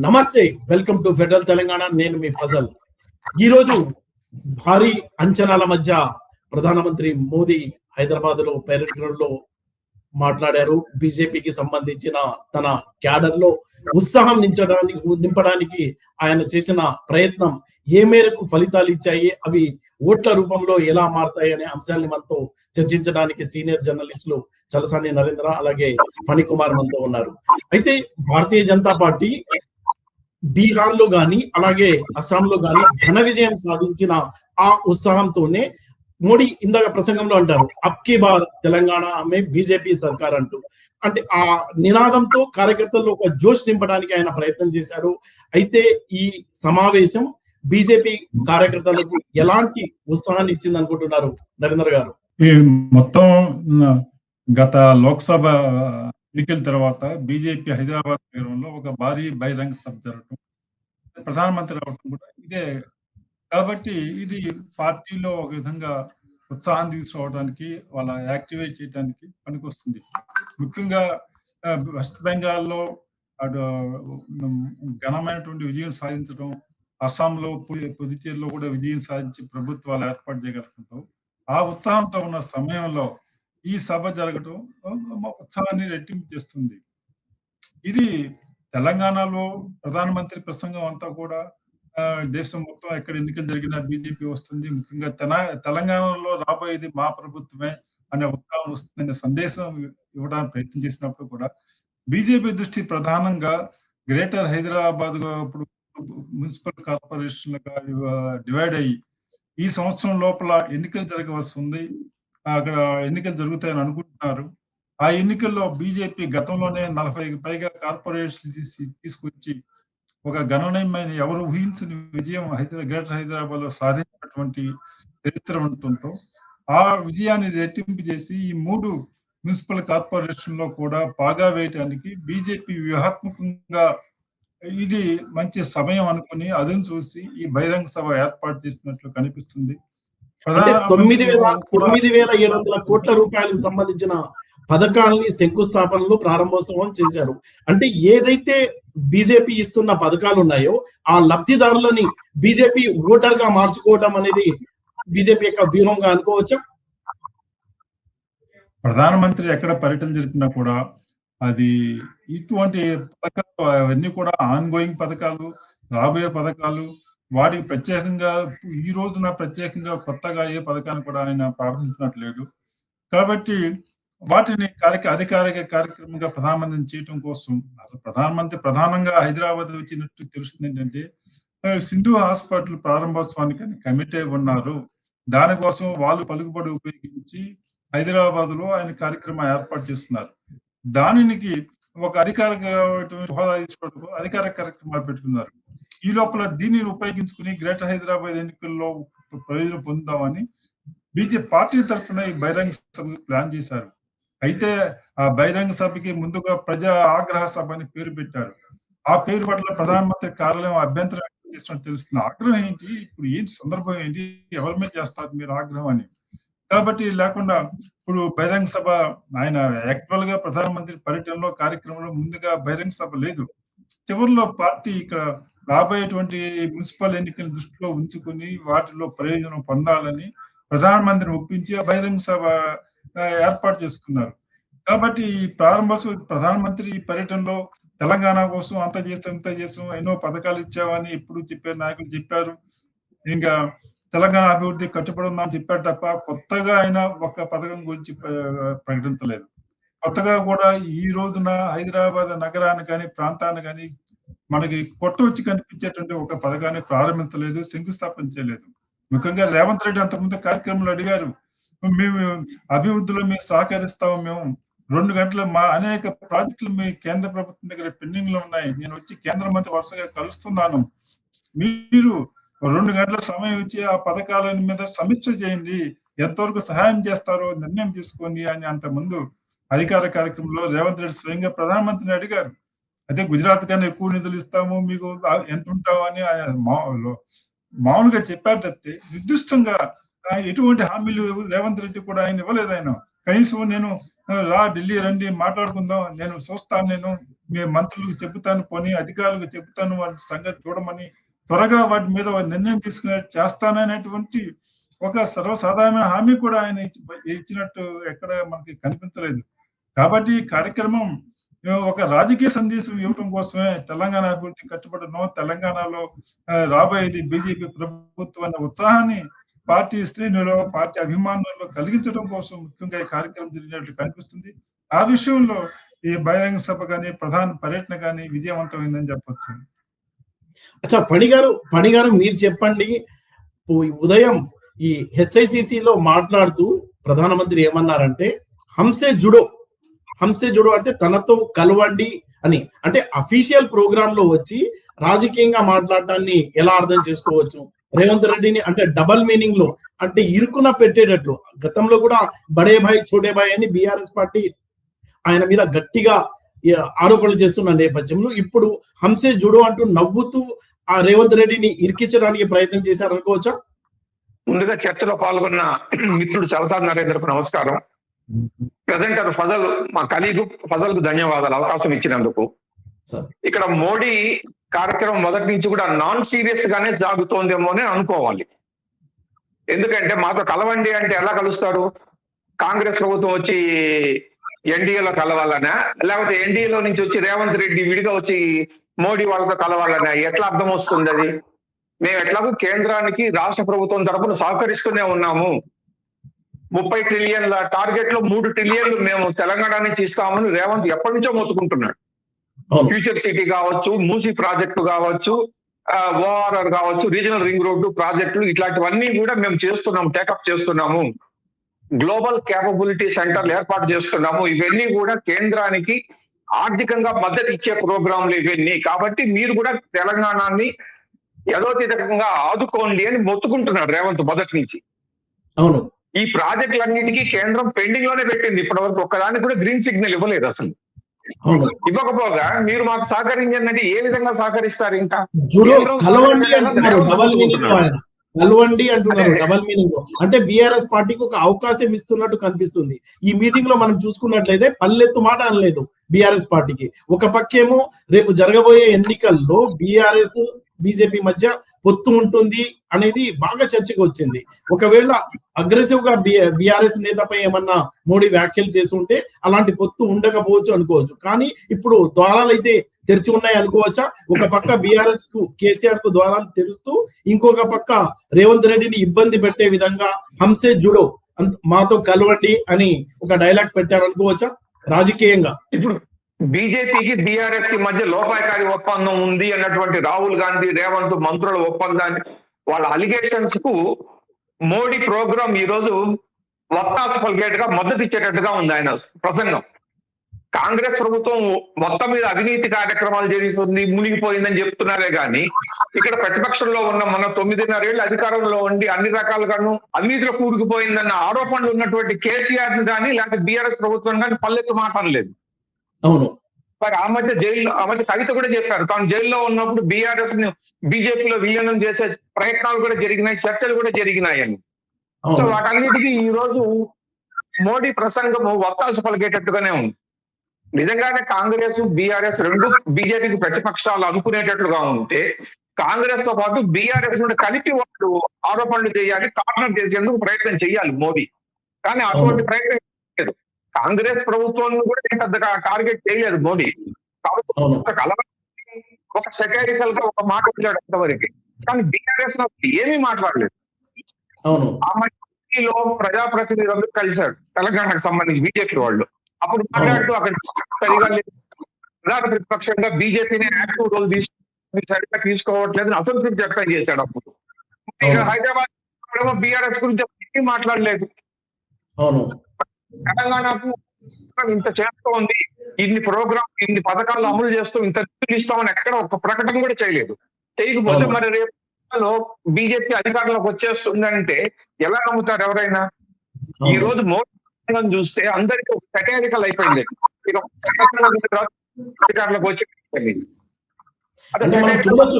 నమస్తే, welcome to federal Telangana. నేను మీ ఫజల్. ఈరోజు భారీ అంచనాల మధ్య ప్రధానమంత్రి మోదీ హైదరాబాద్లో పరేడ్ గ్రౌండ్ లో మాట్లాడారు. బీజేపీకి సంబంధించిన తన క్యాడర్ లో ఉత్సాహం నింపడానికి ఆయన చేసిన ప్రయత్నం ఏ మేరకు ఫలితాలు ఇచ్చాయి, అవి ఓట్ల రూపంలో ఎలా మారతాయి అనే అంశాన్ని మనతో చర్చించడానికి సీనియర్ జర్నలిస్టులు చలసాని నరేంద్ర అలాగే ఫణికుమార్ మనతో ఉన్నారు. అయితే భారతీయ జనతా పార్టీ బీహార్ లో గాని అలాగే అస్సాంలో గాని ఘన విజయం సాధించిన ఆ ఉత్సాహంతోనే మోడీ ఇందాక ప్రసంగంలో అంటారు అబ్కి బార్ తెలంగాణ ఆమె బీజేపీ సర్కార్ అంటూ. అంటే ఆ నినాదంతో కార్యకర్తల్లో ఒక జోష్ నింపడానికి ఆయన ప్రయత్నం చేశారు. అయితే ఈ సమావేశం బీజేపీ కార్యకర్తలకు ఎలాంటి ఉత్సాహాన్ని ఇచ్చింది అనుకుంటున్నారు నరేంద్ర గారు? ఈ మొత్తం గత లోక్సభ ఎన్నికల తర్వాత బీజేపీ హైదరాబాద్ నగరంలో ఒక భారీ బహిరంగ సభ జరగటం, ప్రధానమంత్రి రావటం కూడా ఇదే. కాబట్టి ఇది పార్టీలో ఒక విధంగా ఉత్సాహం తీసుకురావడానికి, వాళ్ళ యాక్టివేట్ చేయడానికి పనికొస్తుంది. ముఖ్యంగా వెస్ట్ బెంగాల్లో అటు ఘనమైనటువంటి విజయం సాధించడం, అస్సాంలో పుదుచ్చేరిలో కూడా విజయం సాధించి ప్రభుత్వాలు ఏర్పాటు చేయగలగడంతో ఆ ఉత్సాహంతో ఉన్న సమయంలో ఈ సభ జరగటం ఉత్సాహాన్ని రెట్టింపు చేస్తుంది. ఇది తెలంగాణలో ప్రధానమంత్రి ప్రసంగం అంతా కూడా దేశం మొత్తం ఎక్కడ ఎన్నికలు జరిగినా బీజేపీ వస్తుంది, ముఖ్యంగా తెలంగాణలో రాబోయేది మా ప్రభుత్వమే అనే ఉత్సాహం వస్తుందనే సందేశం ఇవ్వడానికి ప్రయత్నం చేసినప్పుడు కూడా బీజేపీ దృష్టి ప్రధానంగా గ్రేటర్ హైదరాబాద్ ఇప్పుడు మున్సిపల్ కార్పొరేషన్లుగా డివైడ్ అయ్యి ఈ సంవత్సరం లోపల ఎన్నికలు జరగవలసి ఉంది, అక్కడ ఎన్నికలు జరుగుతాయని అనుకుంటున్నారు. ఆ ఎన్నికల్లో బీజేపీ గతంలోనే 40కి పైగా కార్పొరేషన్ తీసుకొచ్చి ఒక గణనీయమైన ఎవరు ఊహించని విజయం గ్రేటర్ హైదరాబాద్ లో సాధించినటువంటి చరిత్ర ఉండటంతో ఆ విజయాన్ని రెట్టింపు చేసి ఈ 3 మున్సిపల్ కార్పొరేషన్ లో కూడా పాగా వేయటానికి బీజేపీ వ్యూహాత్మకంగా ఇది మంచి సమయం అనుకుని అదును చూసి ఈ బహిరంగ సభ ఏర్పాటు చేసినట్లు కనిపిస్తుంది. 9,700 కోట్ల రూపాయలకు సంబంధించిన పథకాలని శంకుస్థాపనలు ప్రారంభోత్సవం చేశారు. అంటే ఏదైతే బీజేపీ ఇస్తున్న పథకాలు ఉన్నాయో ఆ లబ్ధిదారులని బీజేపీ ఓటర్ గా మార్చుకోవడం అనేది బీజేపీ యొక్క వ్యూహంగా అనుకోవచ్చా? ప్రధానమంత్రి ఎక్కడ పర్యటన జరిపినా కూడా అది ఇటువంటి పథకాలు అవన్నీ కూడా ఆన్ గోయింగ్ పథకాలు, రాబోయే పథకాలు, వాటికి ప్రత్యేకంగా ఈ రోజున ప్రత్యేకంగా కొత్తగా ఏ పథకాన్ని కూడా ఆయన ప్రారంభించినట్లేదు. కాబట్టి వాటిని అధికారిక కార్యక్రమంగా ప్రధానమంత్రిని చేయటం కోసం ప్రధానమంత్రి ప్రధానంగా హైదరాబాద్ వచ్చినట్టు తెలుస్తుంది. ఏంటంటే సింధు హాస్పిటల్ ప్రారంభోత్సవానికి కమిటీ అయి ఉన్నారు. దానికోసం వాళ్ళు పలుకుబడి ఉపయోగించి హైదరాబాద్ లో ఆయన కార్యక్రమం ఏర్పాటు చేస్తున్నారు. దానికి ఒక అధికారిక హోదా తీసుకోవడం అధికారిక కార్యక్రమాలు పెట్టుకున్నారు. ఈ లోపల దీనిని ఉపయోగించుకుని గ్రేటర్ హైదరాబాద్ ఎన్నికల్లో ప్రయోజనం పొందుదామని బీజేపీ పార్టీ తరఫున ఈ బహిరంగ సభకు ప్లాన్ చేశారు. అయితే ఆ బహిరంగ సభకి ముందుగా ప్రజా ఆగ్రహ సభ అని పేరు పెట్టారు. ఆ పేరు పట్ల ప్రధానమంత్రి కార్యాలయం అభ్యంతరం వ్యక్తం చేసినట్టు తెలుస్తుంది. ఆగ్రహం ఏంటి, ఇప్పుడు ఏంటి సందర్భం ఏంటి, ఎవరి మీద చేస్తారు మీరు ఆగ్రహం అని. కాబట్టి లేకుండా ఇప్పుడు బహిరంగ సభ ఆయన యాక్చువల్ గా ప్రధానమంత్రి పర్యటనలో కార్యక్రమంలో ముందుగా బహిరంగ సభ లేదు. చివరిలో పార్టీ ఇక్కడ రాబోయేటువంటి మున్సిపల్ ఎన్నికల దృష్టిలో ఉంచుకుని వాటిలో ప్రయోజనం పొందాలని ప్రధానమంత్రిని ఒప్పించి ఆ బహిరంగ సభ ఏర్పాటు చేసుకున్నారు. కాబట్టి ఈ ప్రధానమంత్రి పర్యటనలో తెలంగాణ కోసం అంత చేసాం ఎన్నో పథకాలు ఇచ్చామని ఎప్పుడు చెప్పారు, నాయకులు చెప్పారు. ఇంకా తెలంగాణ అభివృద్ధి కట్టుబడి ఉందని చెప్పారు తప్ప కొత్తగా ఆయన ఒక్క పథకం గురించి ప్రకటించలేదు. కొత్తగా కూడా ఈ రోజున హైదరాబాద్ నగరాన్ని కానీ ప్రాంతాన్ని కానీ మనకి వచ్చి కనిపించేటువంటి ఒక పథకాన్ని ప్రారంభించలేదు, శంకుస్థాపన చేయలేదు. ముఖ్యంగా రేవంత్ రెడ్డి అంతకుముందు కార్యక్రమంలో అడిగారు, మేము అభివృద్ధిలో మేము సహకరిస్తాము, మేము 2 గంటలు మా అనేక ప్రాజెక్టులు మీ కేంద్ర ప్రభుత్వం దగ్గర పెండింగ్ లో ఉన్నాయి, నేను వచ్చి కేంద్ర మంత్రి వరుసగా కలుస్తున్నాను, మీరు 2 గంటల సమయం ఇచ్చి ఆ పథకాల మీద సమీక్ష చేయండి, ఎంతవరకు సహాయం చేస్తారో నిర్ణయం తీసుకోండి అని అంతకుముందు అధికార కార్యక్రమంలో రేవంత్ రెడ్డి స్వయంగా ప్రధానమంత్రిని అడిగారు. అదే గుజరాత్ కన్నా ఎక్కువ నిధులు ఇస్తాము, మీకు ఎంత ఉంటావు అని ఆయన మామూలుగా చెప్పారు తప్పితే నిర్దిష్టంగా ఎటువంటి హామీలు రేవంత్ రెడ్డి కూడా ఆయన ఇవ్వలేదు. ఆయన కనీసం నేను ఢిల్లీ రండి మాట్లాడుకుందాం, నేను చూస్తాను, నేను మేము మంత్రులకు చెబుతాను, పోనీ అధికారులకు చెబుతాను, వాటి సంగతి చూడమని త్వరగా వాటి మీద నిర్ణయం తీసుకునే చేస్తాననేటువంటి ఒక సర్వసాధారణ హామీ కూడా ఆయన ఇచ్చినట్టు ఎక్కడ మనకి కనిపించలేదు. కాబట్టి ఈ కార్యక్రమం ఒక రాజకీయ సందేశం ఇవ్వడం కోసమే తెలంగాణ అభివృద్ధి కట్టుబడినో, తెలంగాణలో రాబోయేది బీజేపీ ప్రభుత్వం అనే ఉత్సాహాన్ని పార్టీ శ్రేణులు, పార్టీ అభిమానుల్లో కలిగించడం కోసం ముఖ్యంగా ఈ కార్యక్రమం జరిగినట్లు కనిపిస్తుంది. ఆ విషయంలో ఈ బహిరంగ సభ కానీ, ప్రధాన పర్యటన కానీ విజయవంతమైందని చెప్పొచ్చు. అచ్చా, ఫణి గారు మీరు చెప్పండి. ఉదయం ఈ హెచ్ఐసిసిలో మాట్లాడుతూ ప్రధానమంత్రి ఏమన్నారంటే హంసే జుడో అంటే తనతో కలవండి అని. అంటే అఫీషియల్ ప్రోగ్రామ్ లో వచ్చి రాజకీయంగా మాట్లాడటాన్ని ఎలా అర్థం చేసుకోవచ్చు? రేవంత్ రెడ్డిని అంటే డబల్ మీనింగ్ లో, అంటే ఇరుకున పెట్టేటట్లు. గతంలో కూడా బడే భాయ్ చోటే భాయ్ అని బీఆర్ఎస్ పార్టీ ఆయన మీద గట్టిగా ఆరోపణలు చేస్తున్న నేపథ్యంలో ఇప్పుడు హంసే జుడో అంటూ నవ్వుతూ ఆ రేవంత్ రెడ్డిని ఇరికించడానికి ప్రయత్నం చేశారు అనుకోవచ్చా? ముందుగా చర్చలో పాల్గొన్న మిత్రుడు చలసాని నరేంద్రకు నమస్కారం. ప్రెజెంటర్ ఫజల్, మా కలీగు ఫజల్ కు ధన్యవాదాలు అవకాశం ఇచ్చినందుకు. ఇక్కడ మోడీ కార్యక్రమం మొదటి నుంచి కూడా నాన్ సీరియస్ గానే సాగుతోందేమో అని అనుకోవాలి. ఎందుకంటే మాతో కలవండి అంటే ఎలా కలుస్తారు? కాంగ్రెస్ ప్రభుత్వం వచ్చి ఎన్డీఏలో కలవాలనా, లేకపోతే ఎన్డీఏలో నుంచి వచ్చి రేవంత్ రెడ్డి విడిగా వచ్చి మోడీ వాళ్ళతో కలవాలనా? ఎట్లా అర్థం వస్తుంది అది? మేము ఎట్లాగూ కేంద్రానికి రాష్ట్ర ప్రభుత్వం తరఫున సహకరిస్తూనే ఉన్నాము. 30 ట్రిలియన్ల టార్గెట్ లో 3 ట్రిలియన్లు మేము తెలంగాణ నుంచి ఇస్తామని రేవంత్ ఎప్పటి నుంచో మొత్తుకుంటున్నాడు. ఫ్యూచర్ సిటీ కావచ్చు, మూసీ ప్రాజెక్టు కావచ్చు, ఓఆర్ఆర్ కావచ్చు, రీజనల్ రింగ్ రోడ్డు ప్రాజెక్టులు, ఇట్లాంటివన్నీ కూడా మేము చేస్తున్నాము, టేకప్ చేస్తున్నాము. గ్లోబల్ క్యాపబిలిటీ సెంటర్లు ఏర్పాటు చేస్తున్నాము. ఇవన్నీ కూడా కేంద్రానికి ఆర్థికంగా మద్దతు ఇచ్చే ప్రోగ్రాంలు ఇవన్నీ. కాబట్టి మీరు కూడా తెలంగాణని యథోచితంగా ఆదుకోండి అని మొత్తుకుంటున్నాడు రేవంత్ మొదటి నుంచి. అవును, ఈ ప్రాజెక్టులన్నిటికీ కేంద్రం పెండింగ్ లోనే పెట్టింది. ఇప్పటి వరకు ఒక్కదానికి కూడా గ్రీన్ సిగ్నల్ ఇవ్వలేదు. అసలు ఇవ్వకపోగా మీరు మాకు సహకరించండి, ఏ విధంగా సహకరిస్తారు? ఇంకా కలవండి అంటున్నారు డబల్ మీనింగ్ లో. అంటే బీఆర్ఎస్ పార్టీకి ఒక అవకాశం ఇస్తున్నట్టు కనిపిస్తుంది. ఈ మీటింగ్ లో మనం చూసుకున్నట్లయితే పల్లెత్తు మాట అనలేదు బీఆర్ఎస్ పార్టీకి. ఒక పక్కేమో రేపు జరగబోయే ఎన్నికల్లో బీఆర్ఎస్ బీజేపీ మధ్య పొత్తు ఉంటుంది అనేది బాగా చర్చకు వచ్చింది. ఒకవేళ అగ్రెసివ్ గా బీఆర్ఎస్ నేతపై ఏమన్నా మోడీ వ్యాఖ్యలు చేసి ఉంటే అలాంటి పొత్తు ఉండకపోవచ్చు అనుకోవచ్చు. కానీ ఇప్పుడు ద్వారాలు అయితే తెరిచి ఉన్నాయి అనుకోవచ్చా? ఒక పక్క బీఆర్ఎస్ కు కేసీఆర్ కు ద్వారాలు తెరుస్తూ, ఇంకొక పక్క రేవంత్ రెడ్డిని ఇబ్బంది పెట్టే విధంగా హంసే జుడో మాతో కలవండి అని ఒక డైలాగ్ పెట్టారు అనుకోవచ్చా రాజకీయంగా? ఇప్పుడు బీజేపీకి బీఆర్ఎస్ కి మధ్య లోపాయకారి ఒప్పందం ఉంది అన్నటువంటి రాహుల్ గాంధీ, రేవంత్ మంత్రుల ఒప్పందాన్ని, వాళ్ళ అలిగేషన్స్ కు మోడీ ప్రోగ్రాం ఈ రోజు వత్తాసు పలికేట్టుగా మద్దతు ఇచ్చేటట్టుగా ఉంది ఆయన ప్రసంగం. కాంగ్రెస్ ప్రభుత్వం మొత్తం మీద అవినీతి కార్యక్రమాలు జరుగుతుంది, మునిగిపోయిందని చెప్తున్నారే గాని, ఇక్కడ ప్రతిపక్షంలో ఉన్న మన 9.5 ఏళ్ళు అధికారంలో ఉండి అన్ని రకాలుగాను అవినీతిలో కూరుకుపోయిందన్న ఆరోపణలు ఉన్నటువంటి కేసీఆర్ ని కానీ లేకపోతే బీఆర్ఎస్ ప్రభుత్వం కానీ పల్లెత్తు మాట అనలేదు. అవును, మరి ఆ మధ్య కవిత కూడా చెప్పారు, తాను జైల్లో ఉన్నప్పుడు బీఆర్ఎస్ ని బీజేపీలో విలీనం చేసే ప్రయత్నాలు కూడా జరిగినాయి, చర్చలు కూడా జరిగినాయని. సో వాటన్నిటికీ ఈ రోజు మోడీ ప్రసంగము వత్తాసు పలికేటట్టుగానే ఉంది. నిజంగానే కాంగ్రెస్ బీఆర్ఎస్ రెండు బీజేపీకి ప్రతిపక్షాలు అనుకునేటట్లుగా ఉంటే, కాంగ్రెస్ తో పాటు బీఆర్ఎస్ నుండి కలిపి వాళ్ళు ఆరోపణలు చేయాలి, కార్నర్ చేసేందుకు ప్రయత్నం చేయాలి మోడీ. కానీ అటువంటి ప్రయత్నం లేదు. కాంగ్రెస్ ప్రభుత్వం కూడా పెద్దగా టార్గెట్ చేయలేదు మోడీ. కాబట్టి ఒక సెక్యూరికల్ గా ఒక మాట వచ్చాడు అంతవరకు. కానీ బీఆర్ఎస్ ఏమీ మాట్లాడలేదు. ఆ మధ్యలో ప్రజాప్రతినిధులు కలిశాడు తెలంగాణకు సంబంధించి బీజేపీ వాళ్ళు. అప్పుడు మాట్లాడుతూ అక్కడ సరిగా లేదు, ప్రధాన ప్రతిపక్షంగా బీజేపీని యాక్టివ్ రోల్ సరిగ్గా తీసుకోవట్లేదు అసంతృప్తి వ్యక్తం చేశాడు. అప్పుడు హైదరాబాద్ బీఆర్ఎస్ గురించి మాట్లాడలేదు. తెలంగాణకు ఇంత చేస్తోంది, ఇన్ని ప్రోగ్రామ్, ఇన్ని పథకాలు అమలు చేస్తూ ఇంత నిధులు ఇస్తామని ఎక్కడ ఒక ప్రకటన కూడా చేయలేదు. చేయకపోతే మరి రేపు బీజేపీ అధికారంలోకి వచ్చేస్తుందంటే ఎలా నమ్ముతారు ఎవరైనా? ఈ రోజు మోడీ చూస్తే అందరికీ ఒక సెటైరికల్ అయిపోయింది అధికారంలోకి వచ్చి. అంటే మనం చూడొచ్చు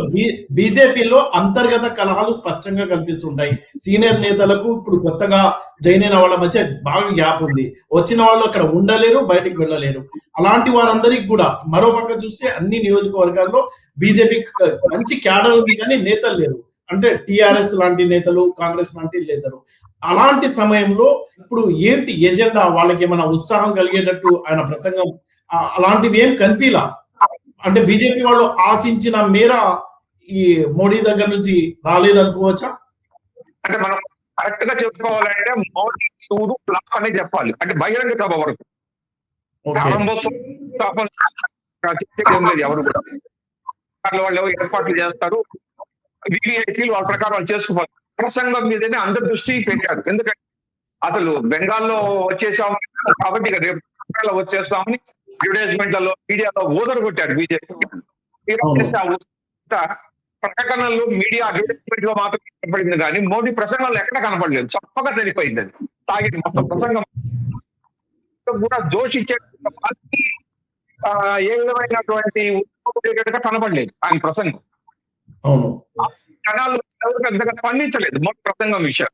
బీజేపీలో అంతర్గత కలహాలు స్పష్టంగా కనిపిస్తుంటాయి. సీనియర్ నేతలకు ఇప్పుడు కొత్తగా జాయిన్ అయిన వాళ్ళ మధ్య బాగా గ్యాప్ ఉంది. వచ్చిన వాళ్ళు అక్కడ ఉండలేరు, బయటికి వెళ్ళలేరు. అలాంటి వారందరికి కూడా మరో పక్క చూస్తే అన్ని నియోజకవర్గాల్లో బీజేపీ మంచి క్యాడర్ ఉంది కానీ నేతలు లేరు. అంటే టిఆర్ఎస్ లాంటి నేతలు, కాంగ్రెస్ లాంటి నేతలు. అలాంటి సమయంలో ఇప్పుడు ఏంటి ఎజెండా, వాళ్ళకి ఏమైనా ఉత్సాహం కలిగేటట్టు ఆయన ప్రసంగం అలాంటివి ఏం కనిపిలా. అంటే బీజేపీ వాళ్ళు ఆశించిన మేర ఈ మోడీ దగ్గర నుంచి రాలేదనుకోవచ్చా? అంటే మనం కరెక్ట్ గా చెప్పుకోవాలంటే మోడీ టూరు ఫ్లాప్ అనే చెప్పాలి. అంటే బహిరంగ సభ వరకు ప్రారంభోత్సవం ఏం లేదు. ఎవరు కూడా వాళ్ళు ఏర్పాట్లు చేస్తారు, వివిఐపీలు వాళ్ళ ప్రకారం వాళ్ళు చేసుకోవాలి. ప్రసంగం మీదనే అందరి దృష్టి పెట్టారు. ఎందుకంటే అసలు బెంగాల్లో వచ్చేసాము కాబట్టి ఇక రేపు వచ్చేస్తామని అడ్వర్టైజ్మెంట్లలో, మీడియాలో ఓదరు కొట్టారు బీజేపీ. ప్రకటనలు మీడియా అడ్వర్టైజ్మెంట్ లో మాత్రం కనపడింది కానీ మోడీ ప్రసంగంలో ఎక్కడ కనపడలేదు. చప్పగా తెలిపోయింది అది. తాగి మొత్తం ప్రసంగం కూడా జోష్ ఇచ్చే ఏ విధమైనటువంటి కనపడలేదు ఆయన ప్రసంగం. జనాలు పెద్దగా స్పందించలేదు మోడీ ప్రసంగం విషయం.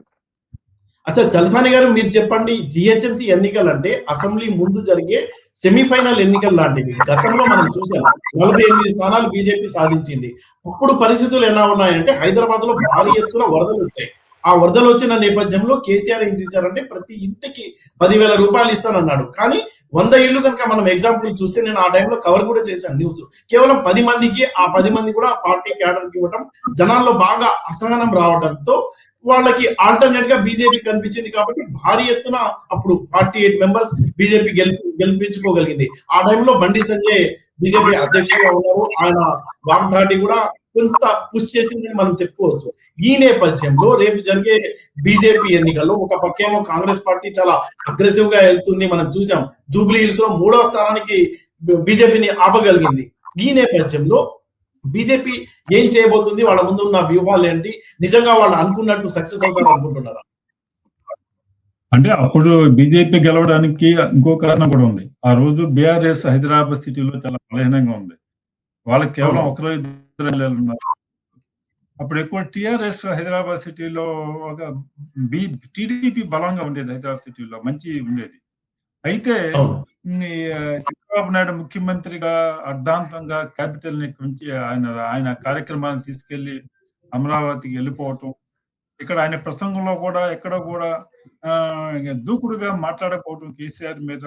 అసలు చలసాని గారు మీరు చెప్పండి, జిహెచ్ఎంసీ ఎన్నికలు అంటే అసెంబ్లీ ముందు జరిగే సెమీఫైనల్ ఎన్నికలు లాంటివి. గతంలో మనం చూసాం 48 స్థానాలు బీజేపీ సాధించింది. ఇప్పుడు పరిస్థితులు ఎలా ఉన్నాయంటే హైదరాబాద్ లో భారీ ఎత్తున వరదలు వచ్చాయి. ఆ వరదలు వచ్చిన నేపథ్యంలో కేసీఆర్ ఏం చేశారంటే ప్రతి ఇంటికి 10,000 రూపాయలు ఇస్తానన్నాడు. కానీ 100 ఇళ్లు కనుక మనం ఎగ్జాంపుల్ చూస్తే, నేను ఆ టైంలో కవర్ కూడా చేశాను న్యూస్, కేవలం 10 మందికి, ఆ 10 మంది కూడా పార్టీ క్యాడర్కి ఇవ్వడం, జనాల్లో బాగా అసహనం రావడంతో వాళ్ళకి ఆల్టర్నేట్ గా బీజేపీ కనిపించింది. కాబట్టి భారీ ఎత్తున అప్పుడు 48 మెంబర్స్ బీజేపీ గెలిపించుకోగలిగింది. ఆ టైంలో బండి సంజయ్ బీజేపీ అధ్యక్షుడిగా ఉన్నారు. ఆయన వాగ్దాటి కూడా కొంత పుష్ చేసిందని మనం చెప్పుకోవచ్చు. ఈ నేపథ్యంలో రేపు జరిగే బీజేపీ ఎన్నికల్లో ఒక పక్కేమో కాంగ్రెస్ పార్టీ చాలా అగ్రెసివ్ గా వెళ్తుంది. మనం చూసాం జూబ్లీ హిల్స్ లో 3వ స్థానానికి బీజేపీని ఆపగలిగింది. ఈ నేపథ్యంలో బీజేపీ ఏం చేయబోతుంది, వాళ్ళ ముందు ఉన్న వ్యూహాలు ఏంటి, నిజంగా వాళ్ళు అనుకున్నట్టు సక్సెస్ అవుతారు అనుకుంటున్నారా? అంటే అప్పుడు బీజేపీ గెలవడానికి ఇంకో కారణం కూడా ఉంది. ఆ రోజు బీఆర్ఎస్ హైదరాబాద్ సిటీలో చాలా బలహీనంగా ఉంది. వాళ్ళకి కేవలం ఒకరు ఇద్దరు ఉన్నారు. అప్పుడు ఎక్కువ టిఆర్ఎస్ హైదరాబాద్ సిటీలో ఒక టీడీపీ బలంగా ఉండేది. హైదరాబాద్ సిటీలో మంచి ఉండేది. అయితే చంద్రబాబు నాయుడు ముఖ్యమంత్రిగా అర్ధాంతంగా క్యాపిటల్ నుంచి ఆయన కార్యక్రమాన్ని తీసుకెళ్లి అమరావతికి వెళ్ళిపోవటం, ఇక్కడ ఆయన ప్రసంగంలో కూడా ఎక్కడ కూడా దూకుడుగా మాట్లాడకపోవటం కేసీఆర్ మీద,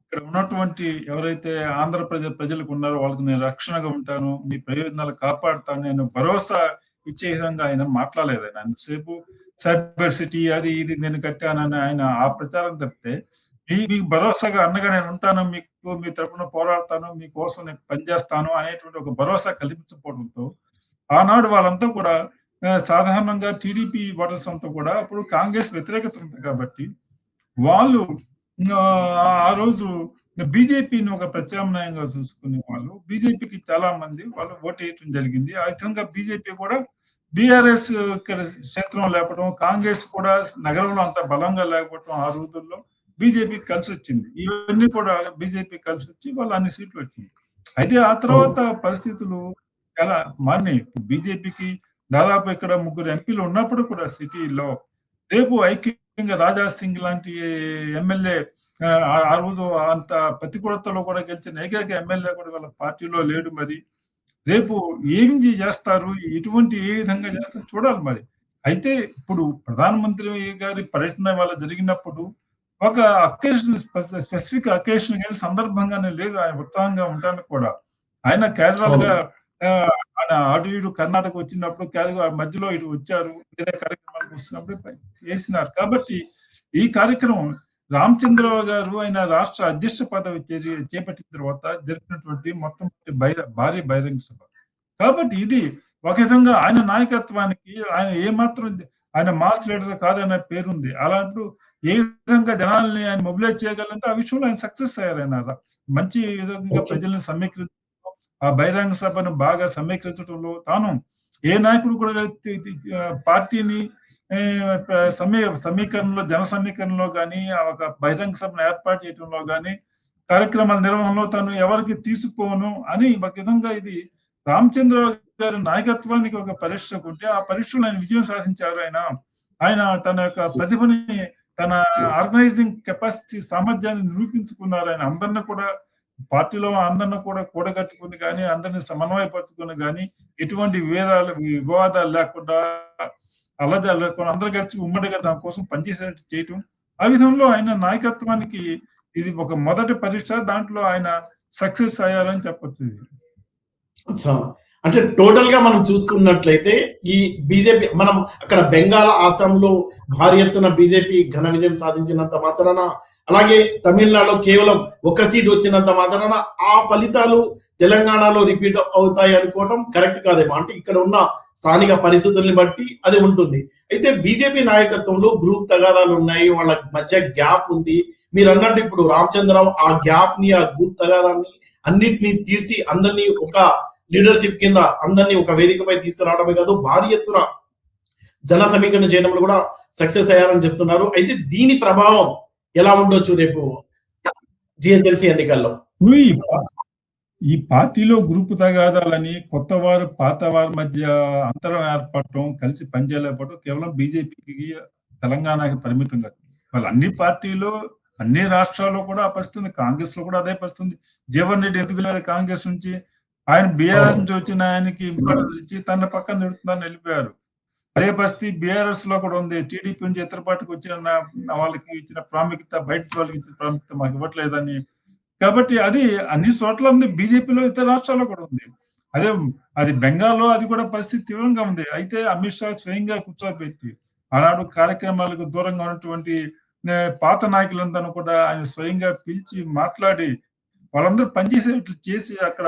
ఇక్కడ ఉన్నటువంటి ఎవరైతే ఆంధ్ర ప్రజలకు ఉన్నారో వాళ్ళకి నేను రక్షణగా ఉంటాను, మీ ప్రయోజనాలు కాపాడుతాను, నేను భరోసా ఇచ్చే విధంగా ఆయన మాట్లాడలేదు. ఆయన అంతసేపు సైబర్ సిటీ అది ఇది నేను కట్టానని ఆయన ఆ ప్రచారం తప్పితే, మీకు భరోసాగా అన్నగా నేను ఉంటాను, మీకు మీ తరఫున పోరాడతాను, మీకోసం నేను పనిచేస్తాను అనేటువంటి ఒక భరోసా కల్పించకపోవడంతో ఆనాడు వాళ్ళంతా కూడా సాధారణంగా టీడీపీ ఓటర్స్ అంతా కూడా అప్పుడు కాంగ్రెస్ వ్యతిరేకత ఉంది కాబట్టి వాళ్ళు ఆ రోజు బీజేపీని ఒక ప్రత్యామ్నాయంగా చూసుకునే వాళ్ళు బీజేపీకి చాలా మంది వాళ్ళు ఓటు వేయటం జరిగింది. ఆ విధంగా బీజేపీ కూడా బీఆర్ఎస్ క్షేత్రం లేకపోవడం, కాంగ్రెస్ కూడా నగరంలో అంత బలంగా లేకపోవడం ఆ రోజుల్లో బీజేపీ కలిసి వచ్చింది. ఇవన్నీ కూడా బీజేపీ కలిసి వచ్చి వాళ్ళు అన్ని సీట్లు వచ్చింది. అయితే ఆ తర్వాత పరిస్థితులు చాలా మారినాయి. బీజేపీకి దాదాపు ఇక్కడ 3 ఎంపీలు ఉన్నప్పుడు కూడా సిటీలో రేపు ఐక్యంగా రాజా సింగ్ లాంటి ఎమ్మెల్యే ఆ రోజు అంత ప్రతికూలతలో కూడా గెలిచిన ఏకైక ఎమ్మెల్యే కూడా వాళ్ళ పార్టీలో లేడు. మరి రేపు ఏం చేస్తారు, ఎటువంటి ఏ విధంగా చేస్తారు చూడాలి మరి. అయితే ఇప్పుడు ప్రధానమంత్రి గారి పర్యటన వాళ్ళ జరిగినప్పుడు ఒక అకేషన్, స్పెసిఫిక్ అకేషన్ కానీ సందర్భంగానే లేదు ఆయన ఉత్సాహంగా ఉండడానికి కూడా. ఆయన క్యాజువల్ గా ఆయన అటు ఇటు కర్ణాటక వచ్చినప్పుడు మధ్యలో ఇటు వచ్చారు, వేరే కార్యక్రమాలకు వస్తున్నప్పుడు వేసినారు. కాబట్టి ఈ కార్యక్రమం రామచంద్రరావు గారు ఆయన రాష్ట్ర అధ్యక్ష పదవి చేపట్టిన తర్వాత జరిగినటువంటి మొట్టమొదటి భారీ బహిరంగ సభ. కాబట్టి ఇది ఒక విధంగా ఆయన నాయకత్వానికి ఆయన ఏమాత్రం ఆయన మాస్ లీడర్ కాదనే పేరుంది. అలాంటి ఏ విధంగా జనాల్ని ఆయన మొబిలైజ్ చేయగలంటే ఆ విషయంలో ఆయన సక్సెస్ అయ్యారు. ఆయన మంచి విధంగా ప్రజల్ని సమీకరించడం, ఆ బహిరంగ సభను బాగా సమీకరించడంలో తాను ఏ నాయకుడు కూడా పార్టీని సమీకరణలో, జన సమీకరణలో కానీ, ఒక బహిరంగ సభను ఏర్పాటు చేయడంలో కానీ, కార్యక్రమాల నిర్వహణలో తాను ఎవరికి తీసుకోను అని ఒక విధంగా ఇది రామచంద్రరావు గారి నాయకత్వానికి ఒక పరీక్ష ఉంటే ఆ పరీక్షలో ఆయన విజయం సాధించారు. ఆయన తన యొక్క ప్రతిభని, తన ఆర్గనైజింగ్ కెపాసిటీ సామర్థ్యాన్ని నిరూపించుకున్నారు. ఆయన అందరిని కూడా పార్టీలో అందరిని కూడా కూడగట్టుకుని కానీ, అందరిని సమన్వయపరుచుకుని కానీ, ఎటువంటి వివాదాలు లేకుండా, అల్లజాలు లేకుండా అందరూ కలిసి ఉమ్మడిగా దాని కోసం పనిచేసేట్టు చేయటం. ఆ విధంలో ఆయన నాయకత్వానికి ఇది ఒక మొదటి పరీక్ష. దాంట్లో ఆయన సక్సెస్ అయ్యారని చెప్పొచ్చు. అంటే టోటల్ గా మనం చూసుకున్నట్లయితే ఈ బీజేపీ, మనం అక్కడ బెంగాల్, ఆసాంలో భారీ ఎత్తున బీజేపీ ఘన విజయం సాధించినంత మాత్రాన, అలాగే తమిళనాడులో కేవలం ఒక సీట్ వచ్చినంత మాత్రాన ఆ ఫలితాలు తెలంగాణలో రిపీట్ అవుతాయి అనుకోవటం కరెక్ట్ కాదేమో. అంటే ఇక్కడ ఉన్న స్థానిక పరిస్థితుల్ని బట్టి అది ఉంటుంది. అయితే బీజేపీ నాయకత్వంలో గ్రూప్ తగాదాలు ఉన్నాయి, వాళ్ళ మధ్య గ్యాప్ ఉంది. మీరు అన్నట్టు ఇప్పుడు రామచంద్రరావు ఆ గ్యాప్ ని, ఆ గ్రూప్ తగాదాన్ని అన్నిటినీ తీర్చి అందరినీ ఒక లీడర్షిప్ కింద అందరినీ ఒక వేదికపై తీసుకురావడమే కాదు, భారీ ఎత్తున జన సమీకరణ చేయడంలో కూడా సక్సెస్ అయ్యారని చెప్తున్నారు. అయితే దీని ప్రభావం ఎలా ఉండొచ్చు రేపు జిహెచ్ఎంసీ ఎన్నికల్లో? ఈ పార్టీలో గ్రూప్ తగాదాలని, కొత్త వారు పాత వారి మధ్య అంతరం ఏర్పడటం, కలిసి పనిచేయలేకపోవడం కేవలం బీజేపీకి, తెలంగాణకి పరిమితం కాదు. వాళ్ళు అన్ని పార్టీలో, అన్ని రాష్ట్రాల్లో కూడా ఆ పరిస్థితి. కాంగ్రెస్ లో కూడా అదే పరిస్థితి. జీవన్ రెడ్డి ఎందుకు వెళ్ళారు కాంగ్రెస్ నుంచి? ఆయన బీఆర్ఎస్ నుంచి వచ్చిన ఆయనకి ఇంపార్టెన్స్ ఇచ్చి తన పక్కన నిడుతుందని వెళ్ళిపోయారు. అదే పరిస్థితి బీఆర్ఎస్ లో కూడా ఉంది. టీడీపీ నుంచి ఇతర పార్టీకి వచ్చిన వాళ్ళకి ఇచ్చిన ప్రాముఖ్యత, బయట వాళ్ళకి ఇచ్చిన ప్రాముఖ్యత మాకు ఇవ్వట్లేదని. కాబట్టి అది అన్ని చోట్ల ఉంది. బీజేపీలో ఇతర రాష్ట్రాల్లో కూడా ఉంది. అది బెంగాల్లో అది కూడా పరిస్థితి తీవ్రంగా ఉంది. అయితే అమిత్ షా స్వయంగా కూర్చోబెట్టి ఆనాడు కార్యక్రమాలకు దూరంగా ఉన్నటువంటి పాత నాయకులందరూ కూడా ఆయన స్వయంగా పిలిచి మాట్లాడి వాళ్ళందరూ పనిచేసేట్లు చేసి అక్కడ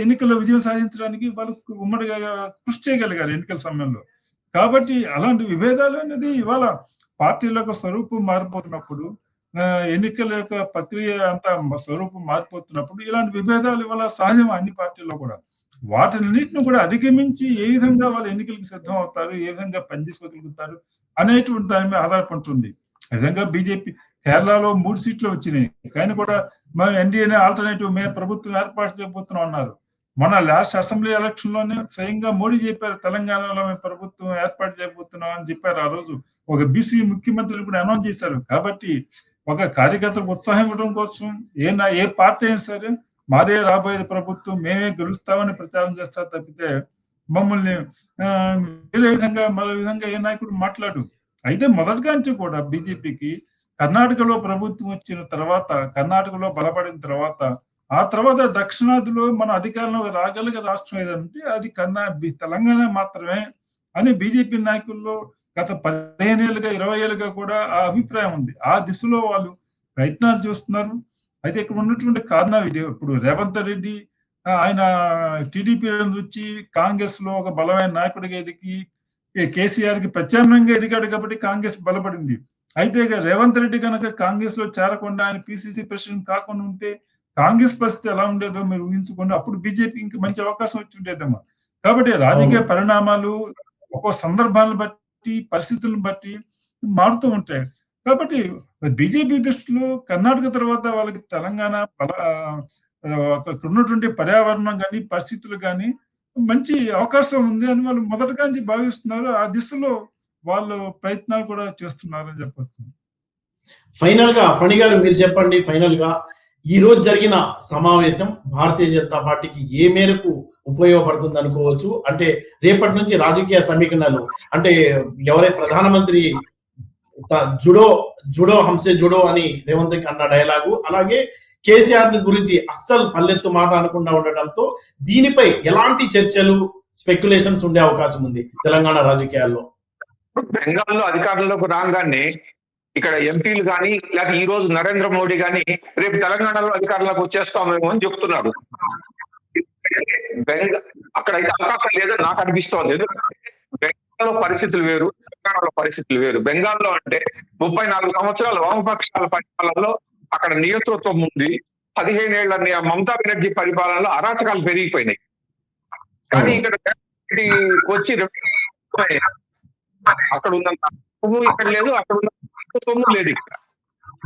ఎన్నికల్లో విజయం సాధించడానికి వాళ్ళు ఉమ్మడిగా కృషి చేయగలిగారు ఎన్నికల సమయంలో. కాబట్టి అలాంటి విభేదాలు అనేది ఇవాళ పార్టీల యొక్క స్వరూపం మారిపోతున్నప్పుడు, ఎన్నికల యొక్క ప్రక్రియ అంతా స్వరూపం మారిపోతున్నప్పుడు ఇలాంటి విభేదాలు ఇవాళ సహజం అన్ని పార్టీల్లో కూడా. వాటిన్నింటిని కూడా అధిగమించి ఏ విధంగా వాళ్ళు ఎన్నికలకు సిద్ధం అవుతారు, ఏ విధంగా పనిచేసుకోగలుగుతారు అనేటువంటి దాని మీద ఆధారపడుతుంది. విధంగా బీజేపీ కేరళలో 3 సీట్లు వచ్చినాయి. కానీ కూడా మేము ఎన్డీఏనే ఆల్టర్నేటివ్, మేము ప్రభుత్వం ఏర్పాటు చేయబోతున్నాం అన్నారు. మన లాస్ట్ అసెంబ్లీ ఎలక్షన్ లోనే స్వయంగా మోడీ చెప్పారు, తెలంగాణలో మేము ప్రభుత్వం ఏర్పాటు చేయబోతున్నాం అని చెప్పారు. ఆ రోజు ఒక బీసీ ముఖ్యమంత్రి కూడా అనౌన్స్ చేశారు. కాబట్టి ఒక కార్యకర్తలకు ఉత్సాహం ఇవ్వడం కోసం ఏ పార్టీ అయినా సరే మాదే రాబోయేది ప్రభుత్వం, మేమే గెలుస్తామని ప్రచారం చేస్తారు తప్పితే మమ్మల్ని వేరే విధంగా మరో విధంగా ఏ నాయకుడు మాట్లాడు. అయితే మొదటిగా నుంచి కూడా బీజేపీకి కర్ణాటకలో ప్రభుత్వం వచ్చిన తర్వాత, కర్ణాటకలో బలపడిన తర్వాత, ఆ తర్వాత దక్షిణాదిలో మన అధికారంలో రాగలిగే రాష్ట్రం ఏదంటే అది తెలంగాణ మాత్రమే అని బీజేపీ నాయకుల్లో గత 15 ఏళ్ళుగా 20 ఏళ్ళుగా కూడా ఆ అభిప్రాయం ఉంది. ఆ దిశలో వాళ్ళు ప్రయత్నాలు చేస్తున్నారు. అయితే ఇక్కడ ఉన్నటువంటి కారణాలు ఇదే. ఇప్పుడు రేవంత్ రెడ్డి ఆయన టీడీపీ నుంచి కాంగ్రెస్ లో ఒక బలమైన నాయకుడిగా ఎదిగి కేసీఆర్ కి ప్రత్యామ్నాయంగా ఎదిగాడు కాబట్టి కాంగ్రెస్ బలపడింది. అయితే రేవంత్ రెడ్డి కనుక కాంగ్రెస్ లో చేరకుండా ఆయన పిసిసి ప్రెసిడెంట్ కాకుండా ఉంటే కాంగ్రెస్ పరిస్థితి ఎలా ఉండేదో మీరు ఊహించుకోండి. అప్పుడు బీజేపీకి మంచి అవకాశం వచ్చి ఉండేదమ్మా. కాబట్టి రాజకీయ పరిణామాలు ఒక్కో సందర్భాలను బట్టి, పరిస్థితులను బట్టి మారుతూ ఉంటాయి. కాబట్టి బీజేపీ దృష్టిలో కర్ణాటక తర్వాత వాళ్ళకి తెలంగాణ ఉన్నటువంటి పర్యావరణం కానీ, పరిస్థితులు కానీ మంచి అవకాశం ఉంది అని వాళ్ళు మొదటగా నుంచి భావిస్తున్నారు. ఆ దిశలో వాళ్ళు ప్రయత్నాలు కూడా చేస్తున్నారని చెప్పొచ్చు. ఫైనల్ గా ఫణి గారు మీరు చెప్పండి, ఫైనల్ గా ఈ రోజు జరిగిన సమావేశం భారతీయ జనతా పార్టీకి ఏ మేరకు ఉపయోగపడుతుంది అనుకోవచ్చు? అంటే రేపటి నుంచి రాజకీయ సమీకరణలు, అంటే ఎవరైతే ప్రధానమంత్రి జుడో హంసే జుడో అని రేవంత్ అన్న డైలాగు, అలాగే కేసీఆర్ గురించి అస్సలు పల్లెత్తు మాట అనకుండా ఉండటంతో దీనిపై ఎలాంటి చర్చలు, స్పెక్యులేషన్స్ ఉండే అవకాశం ఉంది తెలంగాణ రాజకీయాల్లో? బెంగాల్లో అధికారంలోకి రాగానే ఇక్కడ ఎంపీలు కానీ, లేకపోతే ఈ రోజు నరేంద్ర మోడీ కానీ రేపు తెలంగాణలో అధికారంలోకి వచ్చేస్తామేమో అని చెప్తున్నారు. అక్కడైతే అవకాశం లేదని నాకు అనిపిస్తోంది. బెంగాల్లో పరిస్థితులు వేరు, తెలంగాణలో పరిస్థితులు వేరు. బెంగాల్లో అంటే 34 సంవత్సరాల వామపక్షాల పరిపాలనలో అక్కడ నియంతృత్వం ఉంది. 15 ఏళ్ల మమతా బెనర్జీ పరిపాలనలో అరాచకాలు పెరిగిపోయినాయి. కానీ ఇక్కడ వచ్చి అక్కడ ఉన్నంత ఇక్కడ లేదు, అక్కడ ఉన్న లేదు. ఇక్కడ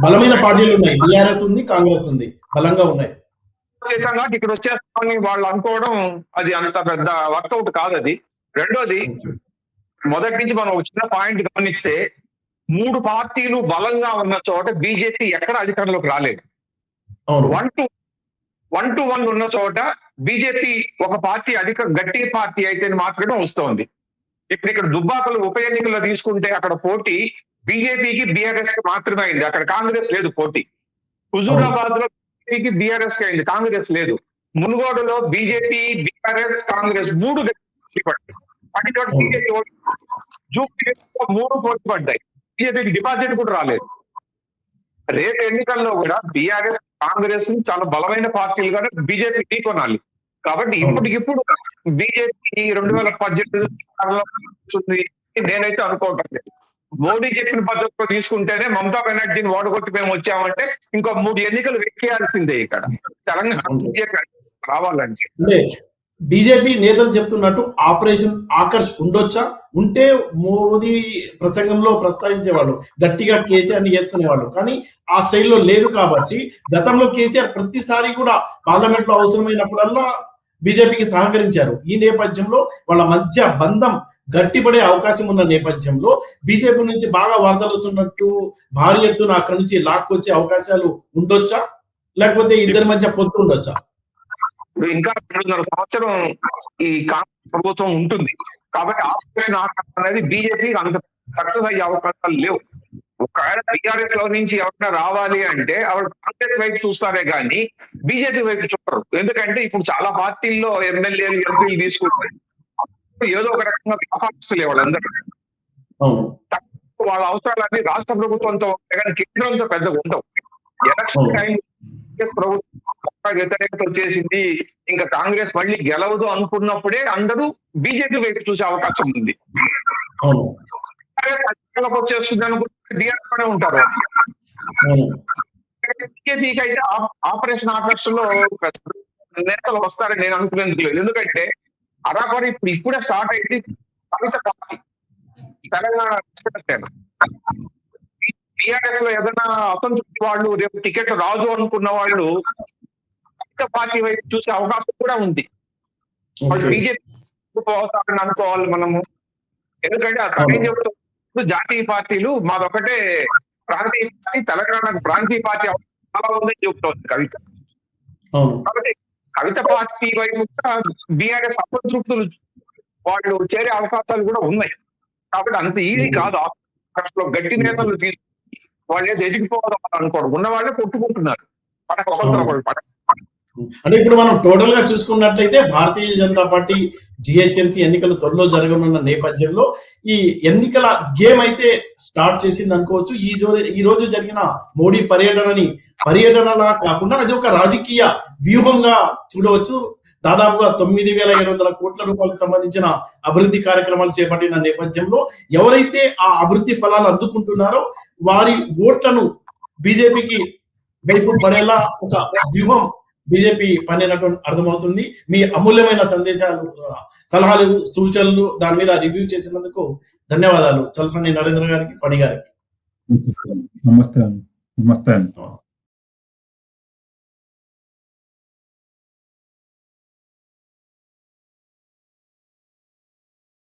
బలమైన పార్టీలు ఉన్నాయి, బీఆర్ఎస్ ఉంది, కాంగ్రెస్ ఉంది, బలంగా ఉన్నాయి. చేశాం కాబట్టి ఇక్కడ వచ్చేస్తాం అని వాళ్ళు అనుకోవడం అది అంత పెద్ద వర్కౌట్ కాదు అది. రెండోది, మొదటి నుంచి మనం ఒక చిన్న పాయింట్ గమనిస్తే 3 పార్టీలు బలంగా ఉన్న చోట బీజేపీ ఎక్కడ అధికారంలోకి రాలేదు. 1-1 ఉన్న చోట బీజేపీ ఒక పార్టీ గట్టి పార్టీ అయితే మాత్రమే వస్తోంది. ఇప్పుడు ఇక్కడ దుబ్బాకలు ఉప ఎన్నికల్లో తీసుకుంటే అక్కడ పోటీ బీజేపీకి బీఆర్ఎస్ కి మాత్రమే అయింది. అక్కడ కాంగ్రెస్ లేదు పోటీ. హుజూరాబాద్ లో బీజేపీకి బీఆర్ఎస్ కి అయింది, కాంగ్రెస్ లేదు. మునుగోడులో బీజేపీ, బీఆర్ఎస్, కాంగ్రెస్ 3 పోటీ పడ్డాయి. అటు చోట బీజేపీ జూబ్లీలో 3 పోటీ పడ్డాయి. బీజేపీకి డిపాజిట్ కూడా రాలేదు. రేపు ఎన్నికల్లో కూడా బీఆర్ఎస్, కాంగ్రెస్ చాలా బలమైన పార్టీలుగా బీజేపీ ఢీకొనాలి. కాబట్టి ఇప్పటికిప్పుడు బీజేపీ 2018 నేనైతే అనుకోవటం లేదు. మోడీ చెప్పిన పద్ధతిలో తీసుకుంటేనే మమతా బెనర్జీని ఓడగొట్టి మేము వచ్చామంటే ఇంకో 3 ఎన్నికలు వెక్కేయాల్సిందే ఇక్కడ తెలంగాణ బీజేపీ రావాలంటే. బీజేపీ నేతలు చెప్తున్నట్టు ఆపరేషన్ ఆకర్ష్ ఉండొచ్చా? ఉంటే మోదీ ప్రసంగంలో ప్రస్తావించేవాళ్ళు, గట్టిగా కేసీఆర్ ని చేసుకునేవాళ్ళు. కానీ ఆ స్టైల్లో లేదు కాబట్టి గతంలో కేసీఆర్ ప్రతిసారి కూడా పార్లమెంట్ లో అవసరమైనప్పుడల్లా బీజేపీకి సహకరించారు. ఈ నేపథ్యంలో వాళ్ళ మధ్య బంధం గట్టిపడే అవకాశం ఉన్న నేపథ్యంలో బీజేపీ నుంచి బాగా వార్తలు వస్తున్నట్టు భారీ ఎత్తున అక్కడి నుంచి లాక్కొచ్చే అవకాశాలు ఉండొచ్చా? లేకపోతే ఇద్దరి మధ్య పొత్తు ఉండొచ్చా? ఇంకా 2.5 సంవత్సరం ఈ కాంగ్రెస్ ప్రభుత్వం ఉంటుంది కాబట్టి ఆపరేషన్ ఆకర్ష్ అనేది బీజేపీకి అంత సక్సెస్ అయ్యే అవకాశాలు లేవు. ఒకవేళ టీఆర్ఎస్ లో నుంచి ఎవరైనా రావాలి అంటే ఆవిడ కాంగ్రెస్ వైపు చూస్తారే కానీ బీజేపీ వైపు చూడరు. ఎందుకంటే ఇప్పుడు చాలా పార్టీల్లో ఎమ్మెల్యేలు, ఎంపీలు తీసుకుంటారు. ఏదో ఒక రకంగా వ్యాపారస్తులే వాళ్ళందరూ. వాళ్ళ అవసరాలన్నీ రాష్ట్ర ప్రభుత్వంతో ఉంటాయి కానీ కేంద్రంతో పెద్దగా ఉండవు. ఎలక్షన్ టైం ప్రభుత్వం వ్యతిరేకత వచ్చేసింది, ఇంకా కాంగ్రెస్ మళ్ళీ గెలవదు అనుకున్నప్పుడే అందరూ బీజేపీ వైపు చూసే అవకాశం ఉంది. వచ్చేస్తుంది అనుకుంటే డిఆర్లోనే ఉంటారు. బీజేపీకి అయితే ఆపరేషన్ ఆకర్ష్ లో నేతలు వస్తారని నేను అనుకునేందుకు లేదు. ఎందుకంటే అరాకొర ఇప్పుడే స్టార్ట్ అయింది కవిత పార్టీ తెలంగాణ. టీఆర్ఎస్ లో ఏదైనా అసంతృప్తి వాళ్ళు రేపు టికెట్ రాదు అనుకున్న వాళ్ళు కవిత పార్టీ వైపు చూసే అవకాశం కూడా ఉంది. వాళ్ళు బీజేపీ పోతారని అనుకోవాలి మనము. ఎందుకంటే ఆ సమయం చెప్తూ జాతీయ పార్టీలు మాదొకటే ప్రాంతీయ పార్టీ, తెలంగాణకు ప్రాంతీయ పార్టీ చాలా ఉందని చెప్తోంది కవిత. కాబట్టి కవిత పార్టీ వైపు బీఆర్ఎస్ అసంతృప్తులు వాళ్ళు చేరే అవకాశాలు కూడా ఉన్నాయి. కాబట్టి అంత ఈజీ కాదు. ఆపరేషన్లో గట్టి నేతలు తీసుకుని వాళ్ళు ఏదో ఎదిగిపోవడం అనుకోరు, ఉన్న వాళ్ళే కొట్టుకుంటున్నారు. అంటే ఇప్పుడు మనం టోటల్ గా చూసుకున్నట్లయితే భారతీయ జనతా పార్టీ జిహెచ్ఎంసీ ఎన్నికలు త్వరలో జరగనున్న నేపథ్యంలో ఈ ఎన్నికల గేమ్ అయితే స్టార్ట్ చేసింది అనుకోవచ్చు. ఈ రోజు జరిగిన మోడీ పర్యటనలా కాకుండా అది ఒక రాజకీయ వ్యూహంగా చూడవచ్చు. దాదాపుగా 9,700 కోట్ల రూపాయలకు సంబంధించిన అభివృద్ధి కార్యక్రమాలు చేపట్టిన నేపథ్యంలో ఎవరైతే ఆ అభివృద్ధి ఫలాలు అందుకుంటున్నారో వారి ఓట్లను బీజేపీకి వైపు పడేలా ఒక వ్యూహం బీజేపీ పన్నినట్టు అర్థమవుతుంది. మీ అమూల్యమైన సందేశాలు, సలహాలు, సూచనలు దాని మీద రివ్యూ చేసినందుకు ధన్యవాదాలు చలసాని నరేంద్ర గారికి, ఫణి గారికి. నమస్తే.